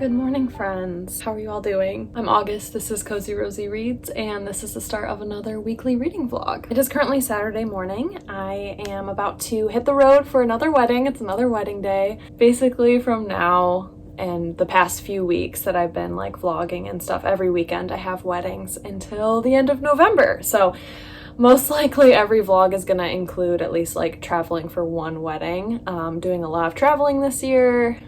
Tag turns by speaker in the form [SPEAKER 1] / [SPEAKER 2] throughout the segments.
[SPEAKER 1] Good morning, friends. How are you all doing? I'm August, this is Cozy Rosie Reads, and this is the start of another weekly reading vlog. It is currently Saturday morning. I am about to hit the road for another wedding. It's another wedding day. Basically from now and the past few weeks that I've been like vlogging and stuff, every weekend I have weddings until the end of November. So most likely every vlog is gonna include at least like traveling for one wedding. Doing a lot of traveling this year.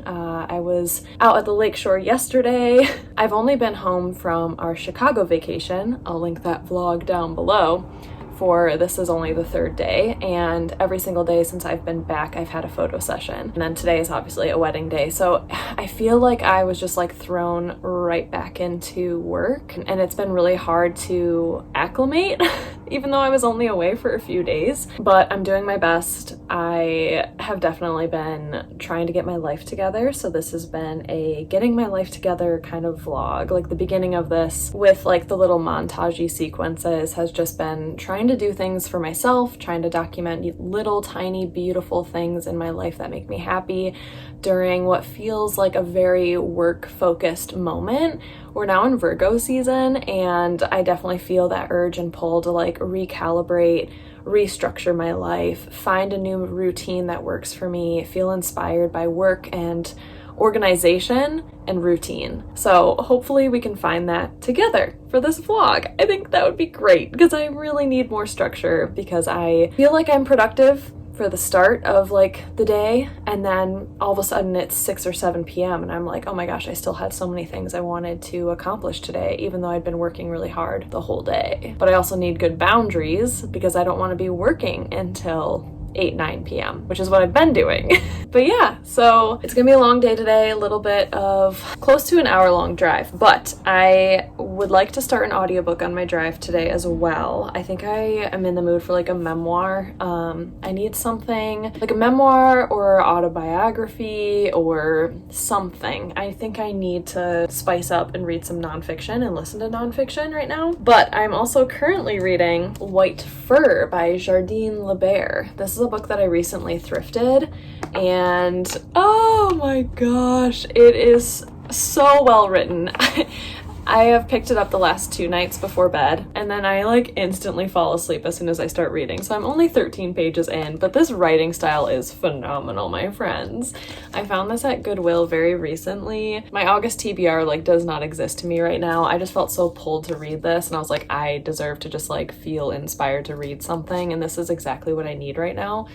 [SPEAKER 1] I was out at the lakeshore yesterday. I've only been home from our Chicago vacation. I'll link that vlog down below. This is only the third day, and every single day since I've been back I've had a photo session, and then today is obviously a wedding day, so I feel like I was just like thrown right back into work, and it's been really hard to acclimate even though I was only away for a few days, but I'm doing my best. I have definitely been trying to get my life together, so this has been a getting my life together kind of vlog. Like the beginning of this with like the little montage-y sequences has just been trying to do things for myself, trying to document little tiny beautiful things in my life that make me happy during what feels like a very work-focused moment. We're now in Virgo season, and I definitely feel that urge and pull to like recalibrate, restructure my life, find a new routine that works for me, feel inspired by work and organization and routine. So hopefully we can find that together for this vlog. I think that would be great because I really need more structure, because I feel like I'm productive for the start of like the day, and then all of a sudden it's 6 or 7 p.m. and I'm like, oh my gosh, I still had so many things I wanted to accomplish today, even though I'd been working really hard the whole day. But I also need good boundaries because I don't want to be working until 8-9 p.m., which is what I've been doing. But yeah, so it's gonna be a long day today, a little bit of close to an hour-long drive, but I would like to start an audiobook on my drive today as well. I think I am in the mood for like a memoir. I need something like a memoir or autobiography or something. I think I need to spice up and read some nonfiction and listen to nonfiction right now. But I'm also currently reading White Fur by Jardine Libaire. This is a book that I recently thrifted, and oh my gosh, it is so well written. I have picked it up the last 2 nights before bed, and then I like instantly fall asleep as soon as I start reading. So I'm only 13 pages in, but this writing style is phenomenal, my friends. I found this at Goodwill very recently. My August TBR like does not exist to me right now. I just felt so pulled to read this, and I was like, I deserve to just like feel inspired to read something, and this is exactly what I need right now.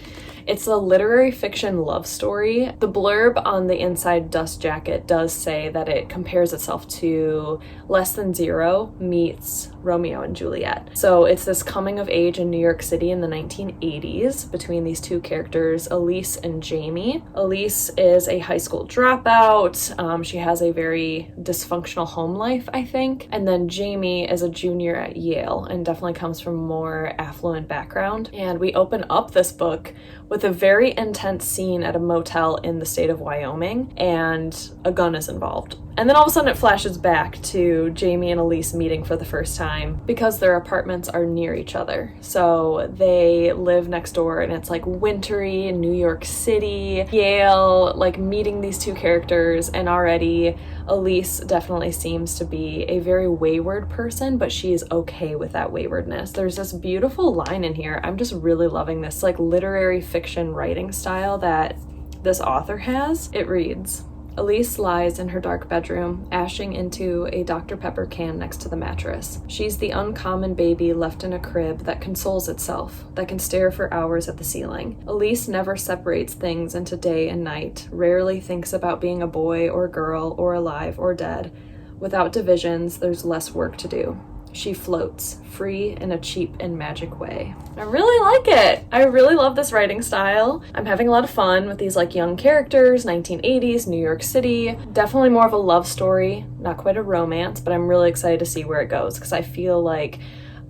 [SPEAKER 1] It's a literary fiction love story. The blurb on the inside dust jacket does say that it compares itself to Less Than Zero meets Romeo and Juliet. So it's this coming of age in New York City in the 1980s between these two characters, Elise and Jamie. Elise is a high school dropout. She has a very dysfunctional home life, I think. And then Jamie is a junior at Yale and definitely comes from a more affluent background. And we open up this book with a very intense scene at a motel in the state of Wyoming, and a gun is involved. And then all of a sudden it flashes back to Jamie and Elise meeting for the first time because their apartments are near each other. So they live next door, and it's like wintry New York City, Yale, like meeting these two characters, and already Elise definitely seems to be a very wayward person, but she is okay with that waywardness. There's this beautiful line in here. I'm just really loving this like literary fiction writing style that this author has. It reads, Elise lies in her dark bedroom, ashing into a Dr. Pepper can next to the mattress. She's the uncommon baby left in a crib that consoles itself, that can stare for hours at the ceiling. Elise never separates things into day and night, rarely thinks about being a boy or girl or alive or dead. Without divisions, there's less work to do. She floats, free in a cheap and magic way. I really like it. I really love this writing style. I'm having a lot of fun with these like young characters, 1980s, New York City. Definitely more of a love story, not quite a romance, but I'm really excited to see where it goes because I feel like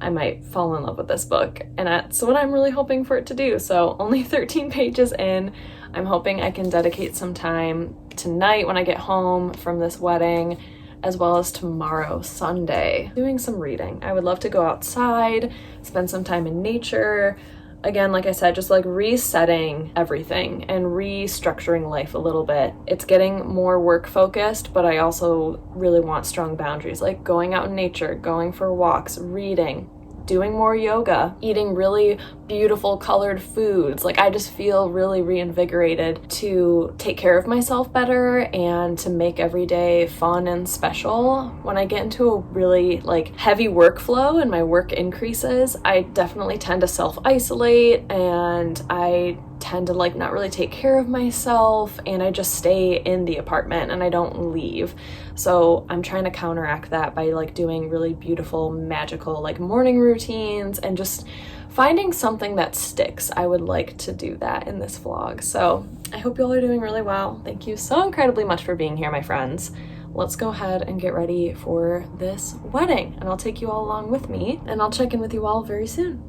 [SPEAKER 1] I might fall in love with this book, and that's what I'm really hoping for it to do. So only 13 pages in. I'm hoping I can dedicate some time tonight when I get home from this wedding, as well as tomorrow, Sunday, doing some reading. I would love to go outside, spend some time in nature. again, like I said, just like resetting everything and restructuring life a little bit. It's getting more work focused, but I also really want strong boundaries, like going out in nature, going for walks, reading, doing more yoga, eating really beautiful colored foods. Like I just feel really reinvigorated to take care of myself better and to make every day fun and special. When I get into a really like heavy workflow and my work increases, I definitely tend to self-isolate and I tend to like not really take care of myself, and I just stay in the apartment and I don't leave. So I'm trying to counteract that by like doing really beautiful, magical like morning routines and just finding something that sticks. I would like to do that in this vlog. So I hope you all are doing really well. Thank you so incredibly much for being here, my friends. Let's go ahead and get ready for this wedding, and I'll take you all along with me, and I'll check in with you all very soon.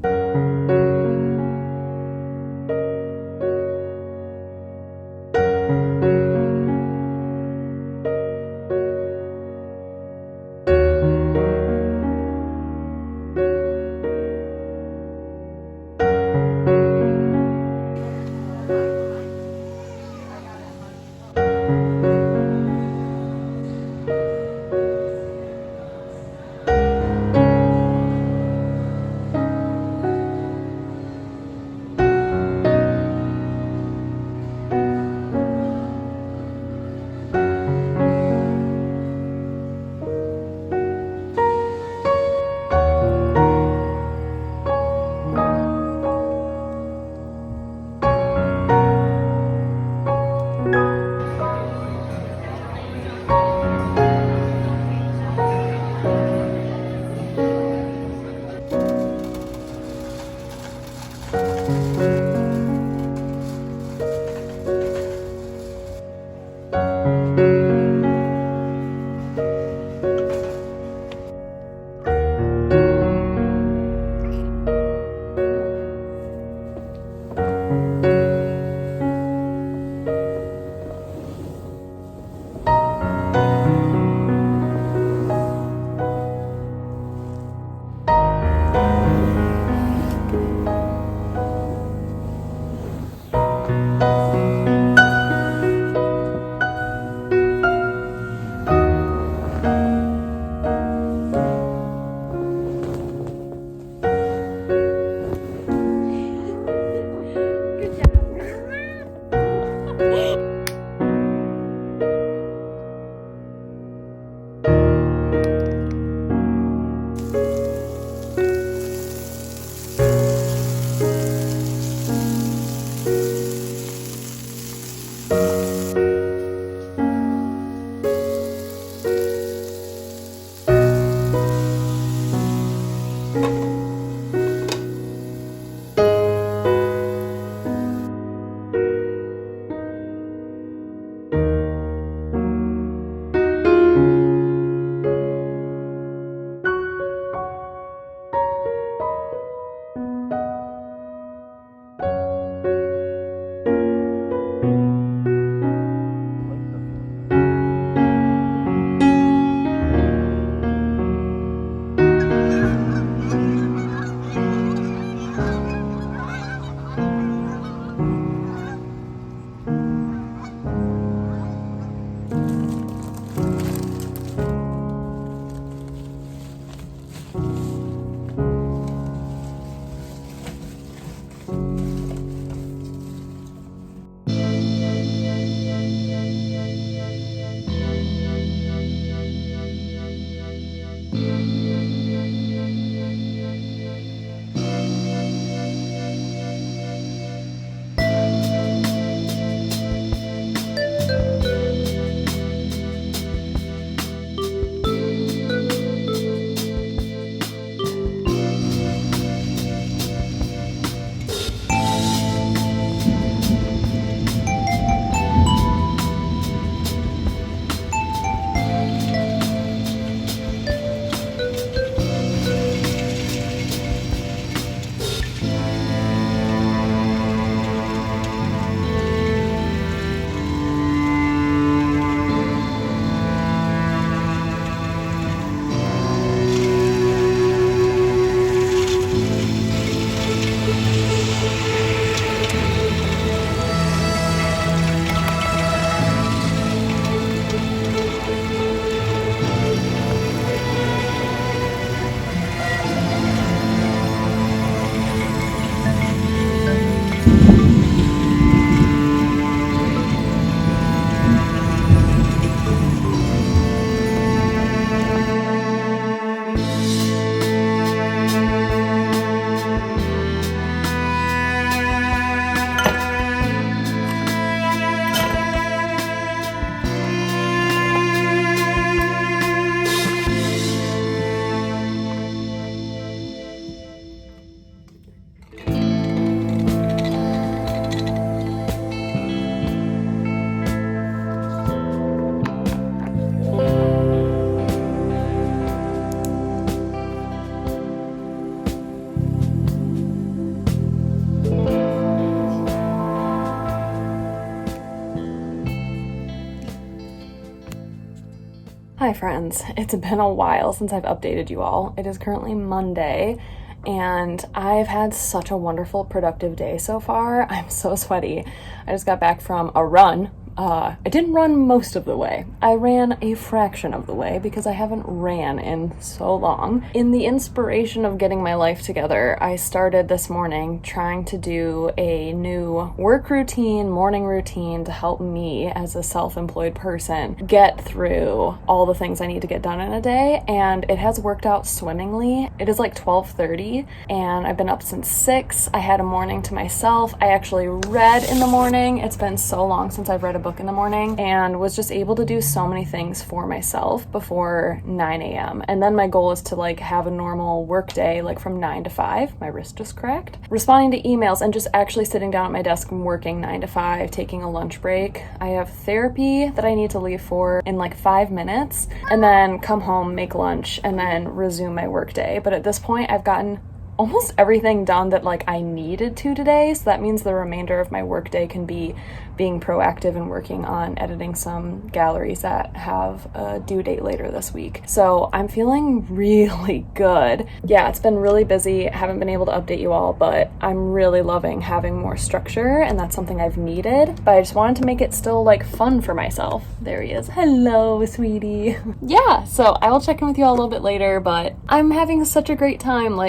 [SPEAKER 1] Hi friends, it's been a while since I've updated you all. It is currently Monday and I've had such a wonderful, productive day so far. I'm so sweaty. I just got back from a run. I didn't run most of the way. I ran a fraction of the way because I haven't ran in so long. In the inspiration of getting my life together, I started this morning trying to do a new work routine, morning routine to help me as a self-employed person get through all the things I need to get done in a day, and it has worked out swimmingly. It is like 12:30 and I've been up since 6. I had a morning to myself. I actually read in the morning. It's been so long since I've read a book in the morning, and was just able to do so many things for myself before 9 a.m. And then my goal is to have a normal work day, from 9 to 5. My wrist just cracked. Responding to emails and just actually sitting down at my desk and working 9 to 5, taking a lunch break. I have therapy that I need to leave for in 5 minutes, and then come home, make lunch, and then resume my work day. But at this point, I've gotten almost everything done that I needed to today, so that means the remainder of my workday can be being proactive and working on editing some galleries that have a due date later this week. So I'm feeling really good. Yeah, it's been really busy. I haven't been able to update you all, but I'm really loving having more structure, and that's something I've needed, but I just wanted to make it still fun for myself. There he is. Hello, sweetie. Yeah, so I will check in with you all a little bit later, but I'm having such a great time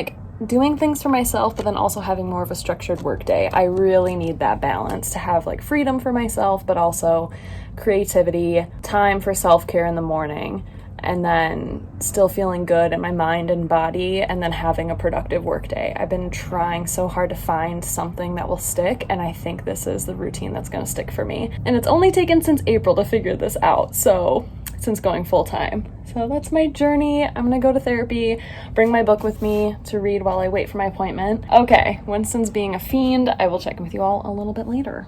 [SPEAKER 1] doing things for myself, but then also having more of a structured work day. I really need that balance to have freedom for myself, but also creativity, time for self-care in the morning, and then still feeling good in my mind and body, and then having a productive work day. I've been trying so hard to find something that will stick, and I think this is the routine that's going to stick for me. And it's only taken since April to figure this out, since going full-time. So that's my journey. I'm gonna go to therapy, bring my book with me to read while I wait for my appointment. Okay, Winston's being a fiend. I will check in with you all a little bit later.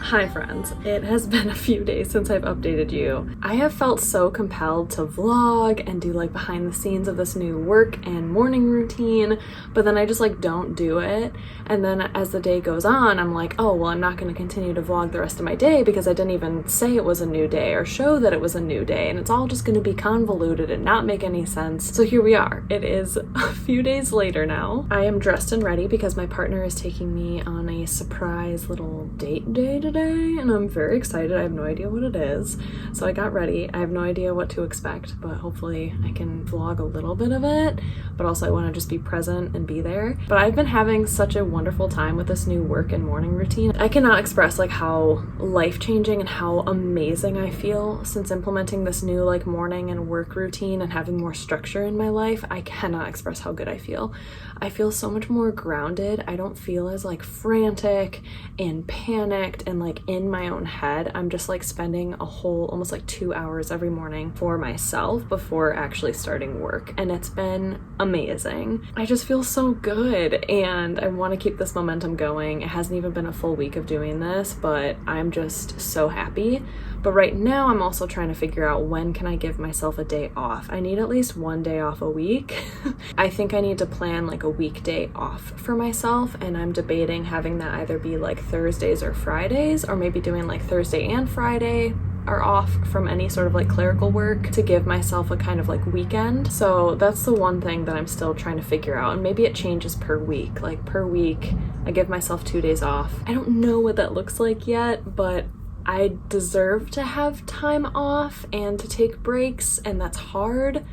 [SPEAKER 1] Hi friends, it has been a few days since I've updated you. I have felt so compelled to vlog and do behind the scenes of this new work and morning routine, but then I just don't do it. And then as the day goes on, I'm oh, well, I'm not going to continue to vlog the rest of my day because I didn't even say it was a new day or show that it was a new day, and it's all just going to be convoluted and not make any sense. So here we are. It is a few days later now. I am dressed and ready because my partner is taking me on a surprise little date day today, and I'm very excited. I have no idea what it is. So I got ready. I have no idea what to expect, but hopefully I can vlog a little bit of it, but also I want to just be present and be there. But I've been having such a wonderful time with this new work and morning routine. I cannot express how life-changing and how amazing I feel since implementing this new morning and work routine and having more structure in my life. I cannot express how good I feel. I feel so much more grounded. I don't feel as frantic and panicked and in my own head. I'm just spending a whole almost 2 hours every morning for myself before actually starting work, and it's been amazing. I just feel so good, and I want to keep this momentum going. It hasn't even been a full week of doing this, but I'm just so happy. But right now I'm also trying to figure out when can I give myself a day off. I need at least one day off a week. I think I need to plan a weekday off for myself, and I'm debating having that either be Thursdays or Fridays, or maybe doing Thursday and Friday are off from any sort of clerical work to give myself a kind of weekend. So that's the one thing that I'm still trying to figure out, and maybe it changes per week. Per week I give myself 2 days off. I don't know what that looks like yet, but I deserve to have time off and to take breaks, and that's hard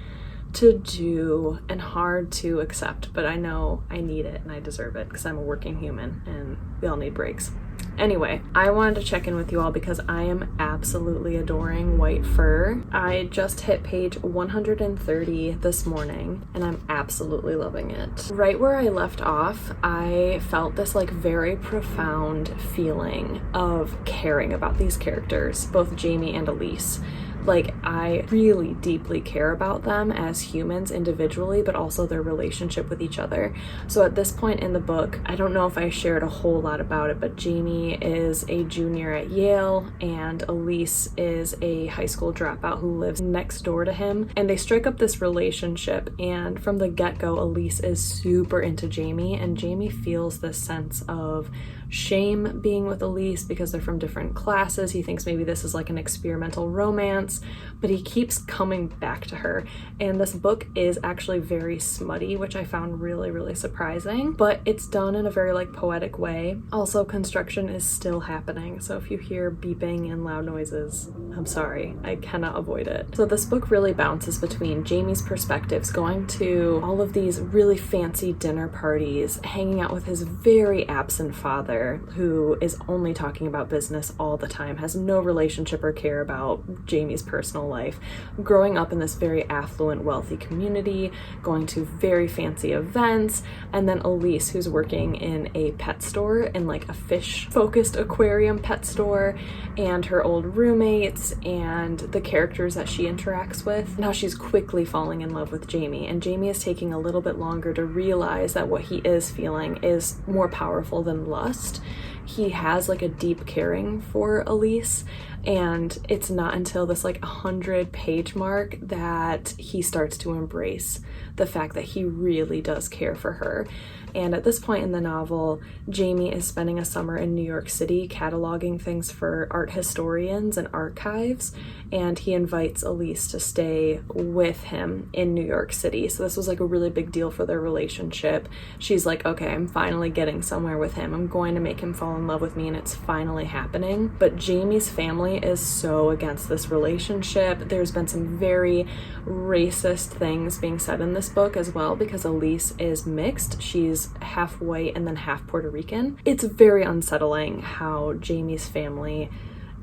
[SPEAKER 1] to do and hard to accept, but I know I need it and I deserve it because I'm a working human and we all need breaks. Anyway, I wanted to check in with you all because I am absolutely adoring White Fur. I just hit page 130 this morning and I'm absolutely loving it. Right where I left off, I felt this like very profound feeling of caring about these characters, both Jamie and Elise. Like, I really deeply care about them as humans individually, but also their relationship with each other. So at this point in the book, I don't know if I shared a whole lot about it, but Jamie is a junior at Yale and Elise is a high school dropout who lives next door to him. And they strike up this relationship, and from the get-go, Elise is super into Jamie, and Jamie feels this sense of shame being with Elise because they're from different classes. He thinks maybe this is like an experimental romance, but he keeps coming back to her. And this book is actually very smutty, which I found really, really surprising, but it's done in a very like poetic way. Also, construction is still happening, so if you hear beeping and loud noises, I'm sorry, I cannot avoid it. So this book really bounces between Jamie's perspectives, going to all of these really fancy dinner parties, hanging out with his very absent father, who is only talking about business all the time, has no relationship or care about Jamie's personal life, growing up in this very affluent, wealthy community, going to very fancy events, and then Elise, who's working in a pet store, in like a fish-focused aquarium pet store, and her old roommates, and the characters that she interacts with. Now she's quickly falling in love with Jamie, and Jamie is taking a little bit longer to realize that what he is feeling is more powerful than lust. He has like a deep caring for Elise, and it's not until this like 100-page mark that he starts to embrace the fact that he really does care for her. And at this point in the novel, Jamie is spending a summer in New York City cataloging things for art historians and archives, and he invites Elise to stay with him in New York City. So this was like a really big deal for their relationship. She's like, okay, I'm finally getting somewhere with him. I'm going to make him fall in love with me, and it's finally happening. But Jamie's family is so against this relationship. There's been some very racist things being said in this book as well, because Elise is mixed. She's half white and then half Puerto Rican. It's very unsettling how Jamie's family,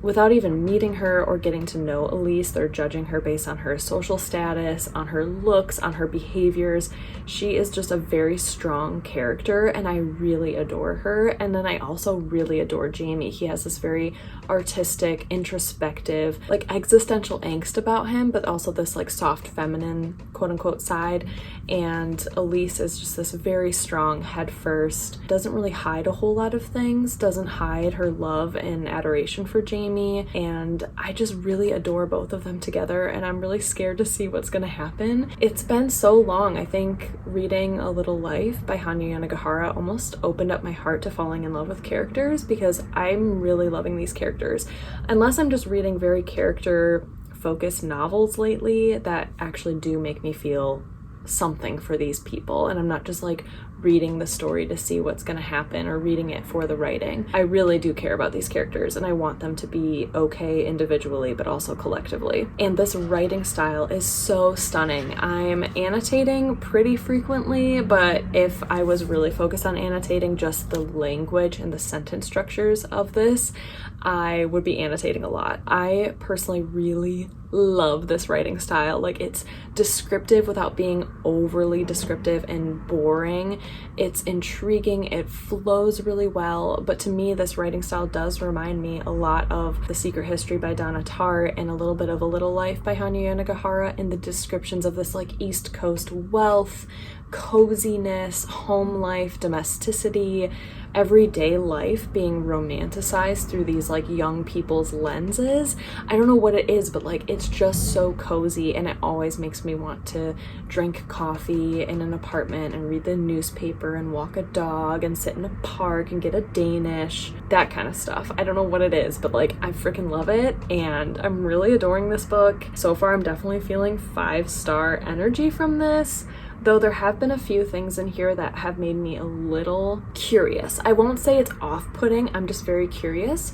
[SPEAKER 1] without even meeting her or getting to know Elise, they're judging her based on her social status, on her looks, on her behaviors. She is just a very strong character, and I really adore her. And then I also really adore Jamie. He has this very artistic, introspective, like existential angst about him, but also this like soft feminine quote unquote side. And Elise is just this very strong head first, doesn't really hide a whole lot of things, doesn't hide her love and adoration for Jamie, and I just really adore both of them together, and I'm really scared to see what's gonna happen. It's been so long. I think reading A Little Life by Hanya Yanagihara almost opened up my heart to falling in love with characters, because I'm really loving these characters. Unless I'm just reading very character focused novels lately that actually do make me feel something for these people, and I'm not just like reading the story to see what's going to happen or reading it for the writing. I really do care about these characters, and I want them to be okay individually but also collectively. And this writing style is so stunning. I'm annotating pretty frequently, but if I was really focused on annotating just the language and the sentence structures of this, I would be annotating a lot. I personally really love this writing style. Like, it's descriptive without being overly descriptive and boring. It's intriguing, it flows really well, but to me this writing style does remind me a lot of The Secret History by Donna Tartt and a little bit of A Little Life by Hanya Yanagihara in the descriptions of this like East Coast wealth, coziness, home life, domesticity, everyday life being romanticized through these like young people's lenses. I don't know what it is, but like it's just so cozy, and it always makes me want to drink coffee in an apartment and read the newspaper and walk a dog and sit in a park and get a Danish, that kind of stuff. I don't know what it is, but like I freaking love it, and I'm really adoring this book. So far I'm definitely feeling 5-star energy from this, though there have been a few things in here that have made me a little curious. I won't say it's off-putting, I'm just very curious.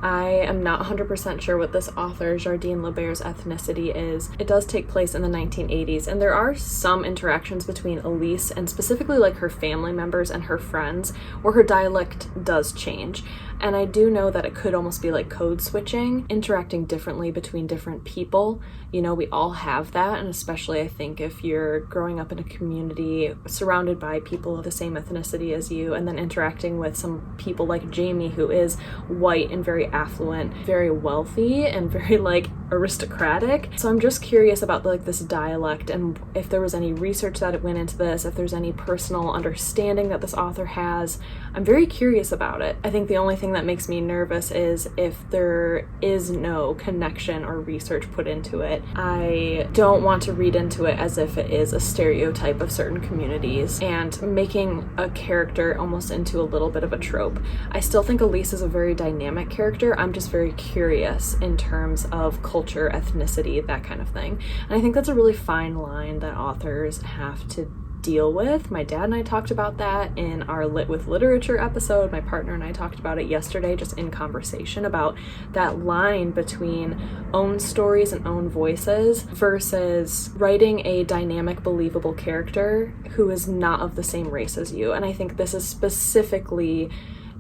[SPEAKER 1] I am not 100% sure what this author, Jardine Libaire's ethnicity is. It does take place in the 1980s, and there are some interactions between Elise and specifically like her family members and her friends where her dialect does change. And I do know that it could almost be like code switching, interacting differently between different people. You know, we all have that, and especially I think if you're growing up in a community surrounded by people of the same ethnicity as you, and then interacting with some people like Jamie, who is white and very affluent, very wealthy, and very like aristocratic. So I'm just curious about like this dialect, and if there was any research that went into this, if there's any personal understanding that this author has. I'm very curious about it. I think the only thing that makes me nervous is if there is no connection or research put into it. I don't want to read into it as if it is a stereotype of certain communities and making a character almost into a little bit of a trope. I still think Elise is a very dynamic character. I'm just very curious in terms of culture, ethnicity, that kind of thing. And I think that's a really fine line that authors have to deal with. My dad and I talked about that in our Lit with Literature episode. My partner and I talked about it yesterday just in conversation about that line between own stories and own voices versus writing a dynamic, believable character who is not of the same race as you. And I think this is specifically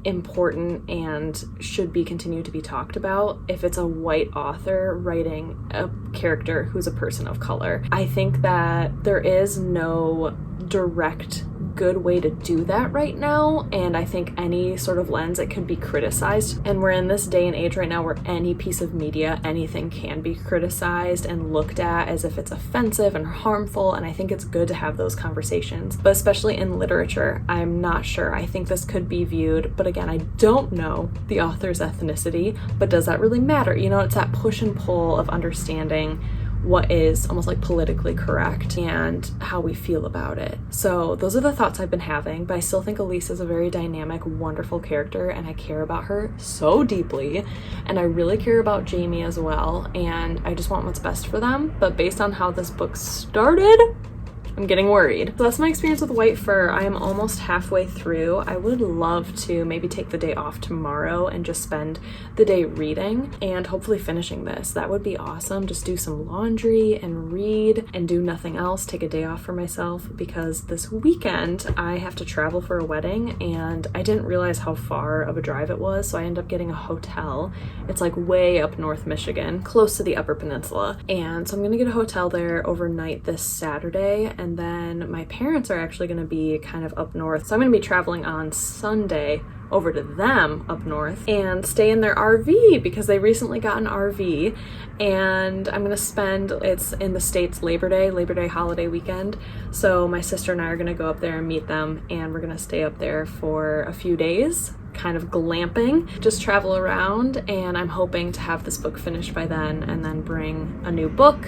[SPEAKER 1] important and should be continued to be talked about if it's a white author writing a character who's a person of color. I think that there is no direct good way to do that right now, and I think any sort of lens, it could be criticized, and we're in this day and age right now where any piece of media, anything can be criticized and looked at as if it's offensive and harmful, and I think it's good to have those conversations. But especially in literature, I'm not sure. I think this could be viewed, but again, I don't know the author's ethnicity, but does that really matter? You know, it's that push and pull of understanding what is almost like politically correct and how we feel about it. So those are the thoughts I've been having, but I still think Elise is a very dynamic, wonderful character, and I care about her so deeply, and I really care about Jamie as well, and I just want what's best for them. But based on how this book started, I'm getting worried. So that's my experience with White Fur. I am almost halfway through. I would love to maybe take the day off tomorrow and just spend the day reading and hopefully finishing this. That would be awesome. Just do some laundry and read and do nothing else. Take a day off for myself because this weekend I have to travel for a wedding and I didn't realize how far of a drive it was, so I ended up getting a hotel. It's like way up North Michigan, close to the Upper Peninsula. And so I'm gonna get a hotel there overnight this Saturday, and then my parents are actually going to be kind of up north. So I'm going to be traveling on Sunday over to them up north and stay in their RV because they recently got an RV, and I'm going to spend, it's in the States, Labor Day holiday weekend. So my sister and I are going to go up there and meet them, and we're going to stay up there for a few days, kind of glamping, just travel around, and I'm hoping to have this book finished by then and then bring a new book,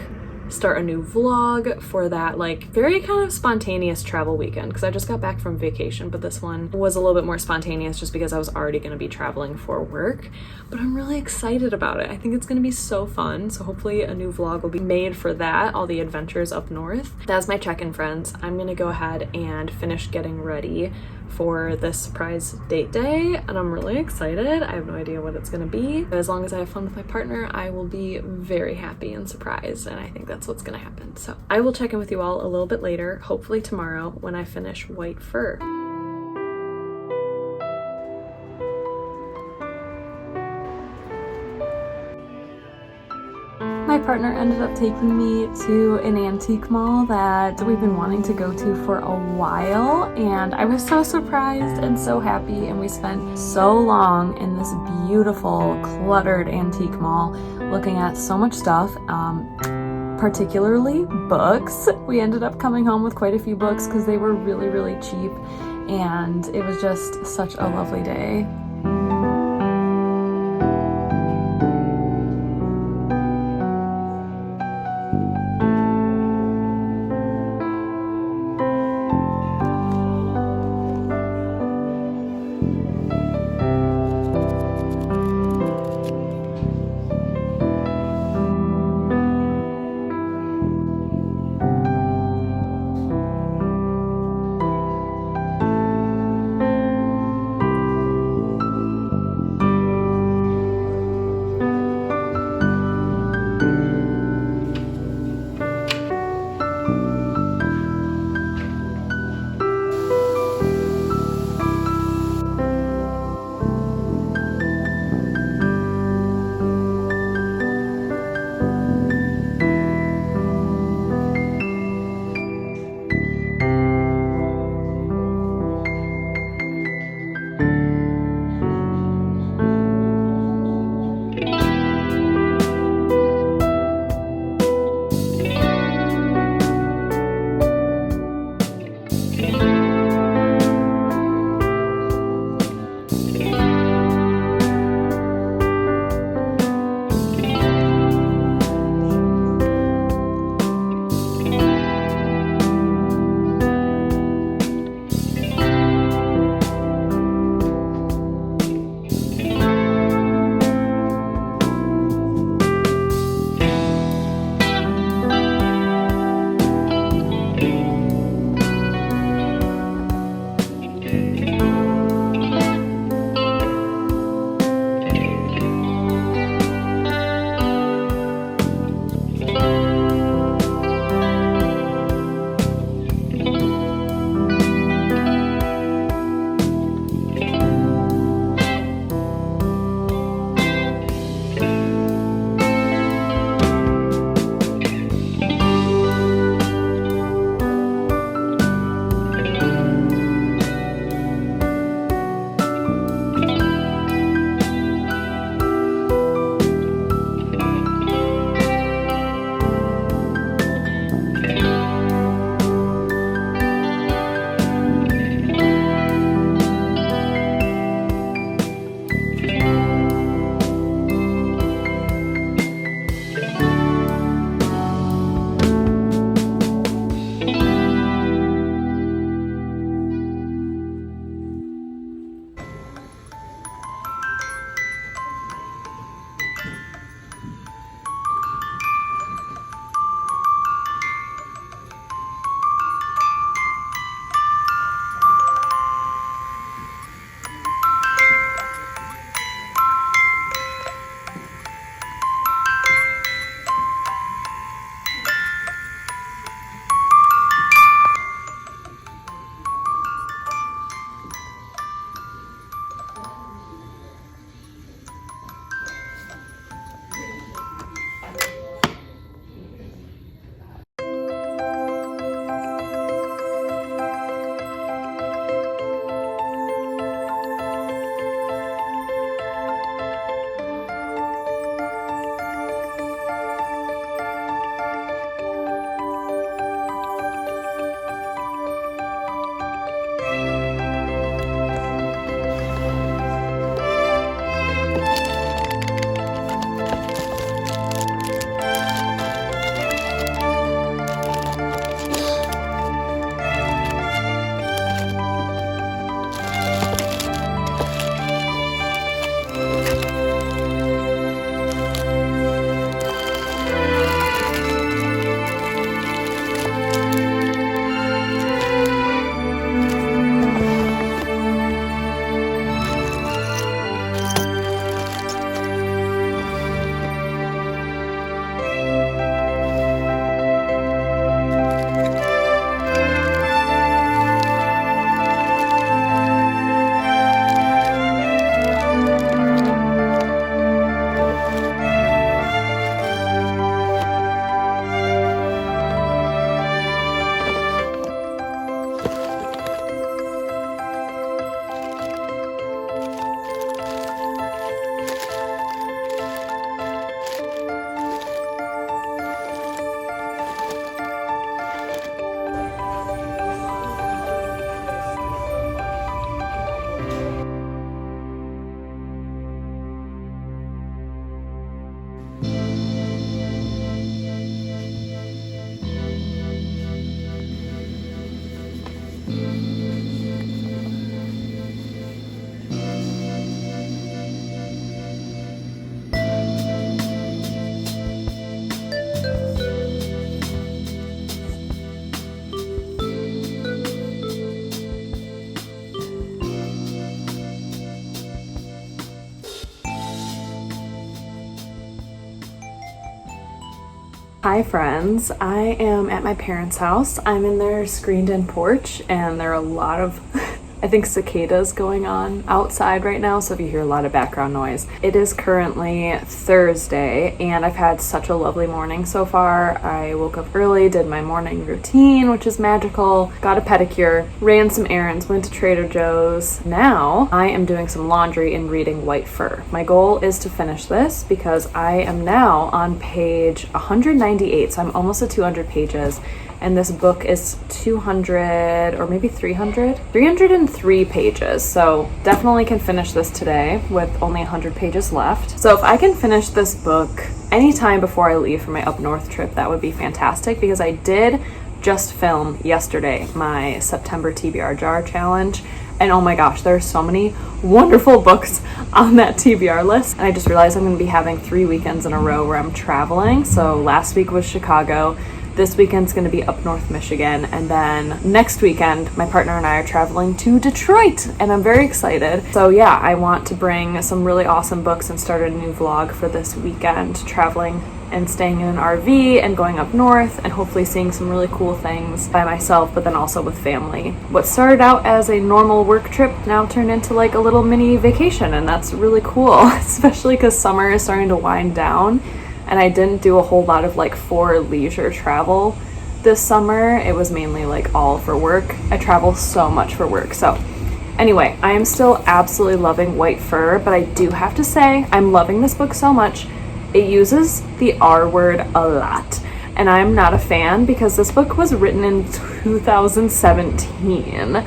[SPEAKER 1] start a new vlog for that like very kind of spontaneous travel weekend, because I just got back from vacation, but this one was a little bit more spontaneous just because I was already going to be traveling for work. But I'm really excited about it. I think it's going to be so fun. So hopefully a new vlog will be made for that, all the adventures up north. That's my check-in, friends. I'm going to go ahead and finish getting ready for this surprise date day, and I'm really excited. I have no idea what it's gonna be, but as long as I have fun with my partner, I will be very happy and surprised, and I think that's what's gonna happen. So I will check in with you all a little bit later, hopefully tomorrow when I finish White Fur. My partner ended up taking me to an antique mall that we've been wanting to go to for a while, and I was so surprised and so happy, and we spent so long in this beautiful cluttered antique mall looking at so much stuff, particularly books. We ended up coming home with quite a few books because they were really, really cheap, and it was just such a lovely day. Hi friends, I am at my parents' house. I'm in their screened-in porch and there are a lot of I think cicadas going on outside right now, so if you hear a lot of background noise. It is currently Thursday and I've had such a lovely morning so far. I woke up early, did my morning routine, which is magical, got a pedicure, ran some errands, went to Trader Joe's. Now I am doing some laundry and reading White Fur. My goal is to finish this because I am now on page 198, so I'm almost at 200 pages. And this book is 200 or maybe 303 pages. So definitely can finish this today with only 100 pages left. So if I can finish this book anytime before I leave for my up north trip, that would be fantastic, because I did just film yesterday my September TBR jar challenge. And oh my gosh, there are so many wonderful books on that TBR list. And I just realized I'm going to be having 3 weekends in a row where I'm traveling. So last week was Chicago. This weekend's going to be up north Michigan, and then next weekend my partner and I are traveling to Detroit, and I'm very excited. So yeah, I want to bring some really awesome books and start a new vlog for this weekend, traveling and staying in an RV and going up north and hopefully seeing some really cool things by myself, but then also with family. What started out as a normal work trip now turned into like a little mini vacation, and that's really cool, especially because summer is starting to wind down. And I didn't do a whole lot of like for leisure travel this summer. It was mainly like all for work. I travel so much for work. So anyway, I am still absolutely loving White Fur, but I do have to say I'm loving this book so much. It uses the R word a lot. And I'm not a fan because this book was written in 2017.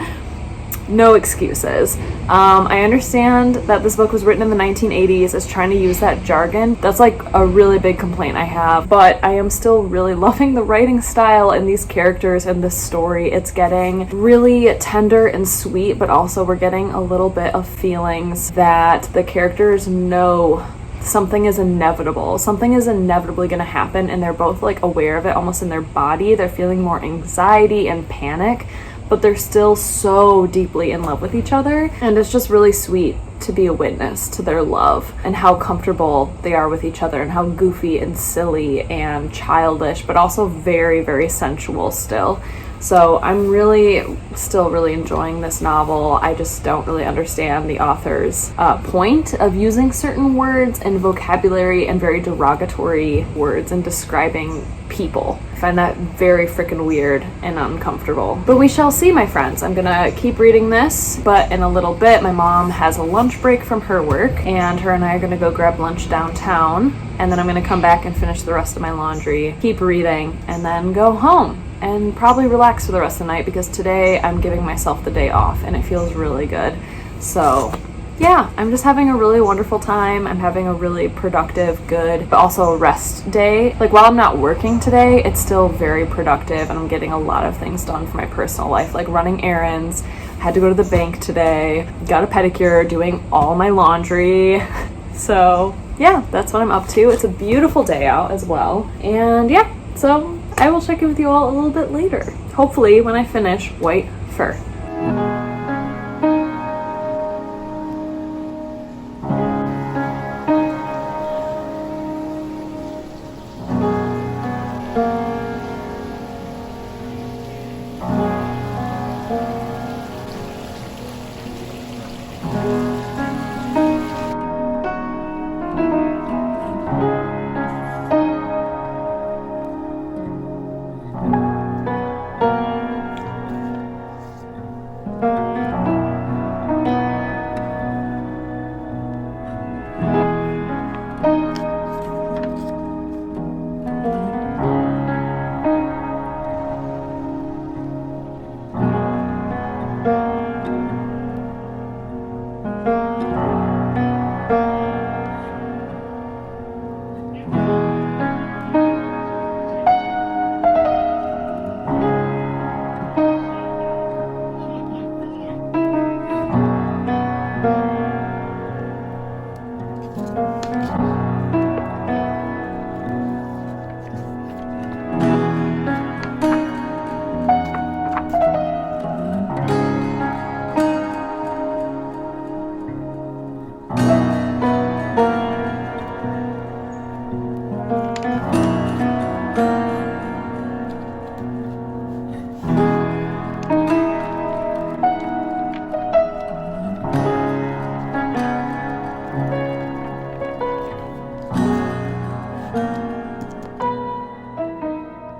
[SPEAKER 1] No excuses. I understand that this book was written in the 1980s, is trying to use that jargon. That's like a really big complaint I have, but I am still really loving the writing style and these characters and this story. It's getting really tender and sweet, but also we're getting a little bit of feelings that the characters know something is inevitable. Something is inevitably going to happen, and they're both like aware of it almost in their body. They're feeling more anxiety and panic, but they're still so deeply in love with each other. And it's just really sweet to be a witness to their love and how comfortable they are with each other and how goofy and silly and childish, but also very, very sensual still. So I'm still really enjoying this novel. I just don't really understand the author's point of using certain words and vocabulary and very derogatory words in describing people. I find that very freaking weird and uncomfortable. But we shall see, my friends. I'm gonna keep reading this, but in a little bit, my mom has a lunch break from her work, and her and I are gonna go grab lunch downtown, and then I'm gonna come back and finish the rest of my laundry, keep reading, and then go home and probably relax for the rest of the night, because today I'm giving myself the day off and it feels really good. So yeah, I'm just having a really wonderful time. I'm having a really productive, good, but also a rest day. Like while I'm not working today, it's still very productive and I'm getting a lot of things done for my personal life, like running errands. I had to go to the bank today, got a pedicure, doing all my laundry. So yeah, that's what I'm up to. It's a beautiful day out as well. And yeah, so I will check in with you all a little bit later, hopefully when I finish White Fur.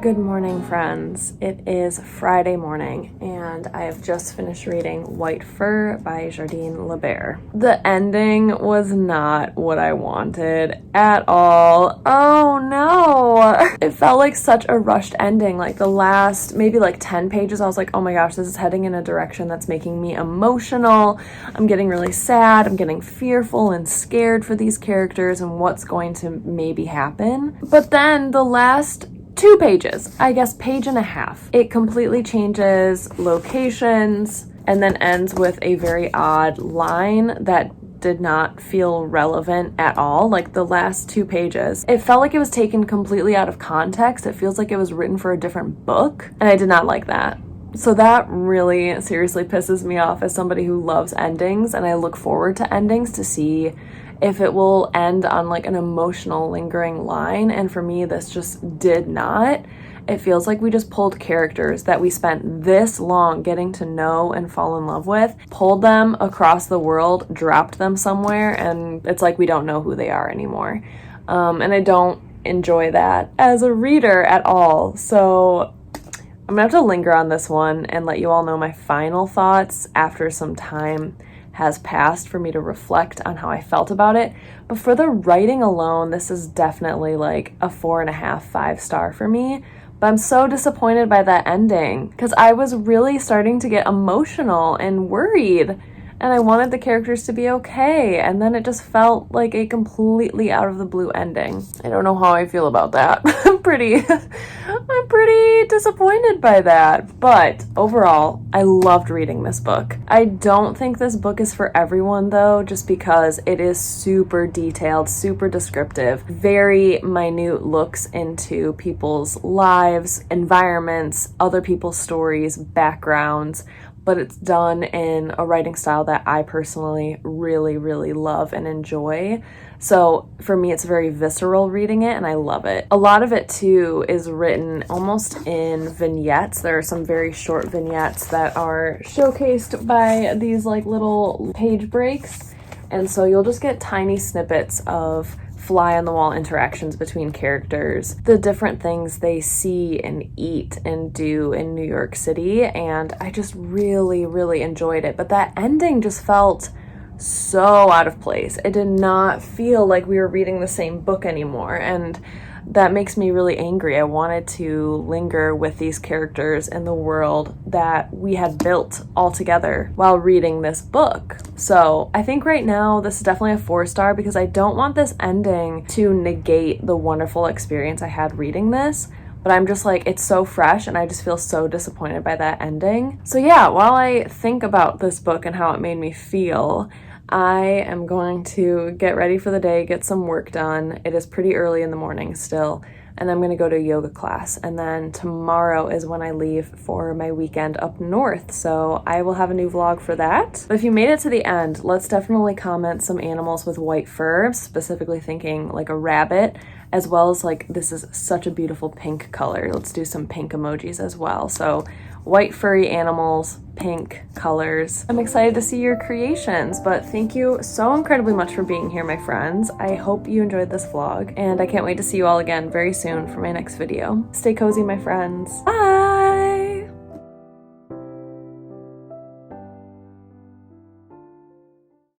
[SPEAKER 1] Good morning, friends. It is Friday morning, and I have just finished reading White Fur by Jardine Libaire. The ending was not what I wanted at all. Oh no! It felt like such a rushed ending. Like the last maybe like 10 pages, I was like, oh my gosh, this is heading in a direction that's making me emotional. I'm getting really sad. I'm getting fearful and scared for these characters and what's going to maybe happen. But then the last 2 pages, I guess page and a half, it completely changes locations and then ends with a very odd line that did not feel relevant at all. Like the last 2 pages, it felt like it was taken completely out of context. It feels like it was written for a different book, and I did not like that. So that really seriously pisses me off as somebody who loves endings, and I look forward to endings to see if it will end on like an emotional lingering line, and for me this just did not. It feels like we just pulled characters that we spent this long getting to know and fall in love with, pulled them across the world, dropped them somewhere, and it's like we don't know who they are anymore. And I don't enjoy that as a reader at all. So I'm gonna have to linger on this one and let you all know my final thoughts after some time has passed for me to reflect on how I felt about it. But for the writing alone, this is definitely like a 4.5, 5-star for me. But I'm so disappointed by that ending because I was really starting to get emotional and worried, and I wanted the characters to be okay, and then it just felt like a completely out of the blue ending. I don't know how I feel about that. I'm pretty disappointed by that, but overall, I loved reading this book. I don't think this book is for everyone though, just because it is super detailed, super descriptive, very minute looks into people's lives, environments, other people's stories, backgrounds, but it's done in a writing style that I personally really, really love and enjoy. So for me, it's very visceral reading it, and I love it. A lot of it too is written almost in vignettes. There are some very short vignettes that are showcased by these like little page breaks. And so you'll just get tiny snippets of fly on the wall interactions between characters, the different things they see and eat and do in New York City, and I just really, really enjoyed it. But that ending just felt so out of place. It did not feel like we were reading the same book anymore, and that makes me really angry. I wanted to linger with these characters in the world that we had built all together while reading this book. So I think right now this is definitely a 4-star because I don't want this ending to negate the wonderful experience I had reading this. But I'm just like, it's so fresh and I just feel so disappointed by that ending. So yeah, while I think about this book and how it made me feel, I am going to get ready for the day, get some work done. It is pretty early in the morning still, and I'm going to go to a yoga class. And then tomorrow is when I leave for my weekend up north, so I will have a new vlog for that. But if you made it to the end, let's definitely comment some animals with white fur, specifically thinking like a rabbit, as well as like this is such a beautiful pink color. Let's do some pink emojis as well. So white furry animals, pink colors. I'm excited to see your creations, but thank you so incredibly much for being here, my friends. I hope you enjoyed this vlog, and I can't wait to see you all again very soon for my next video. Stay cozy, my friends. Bye!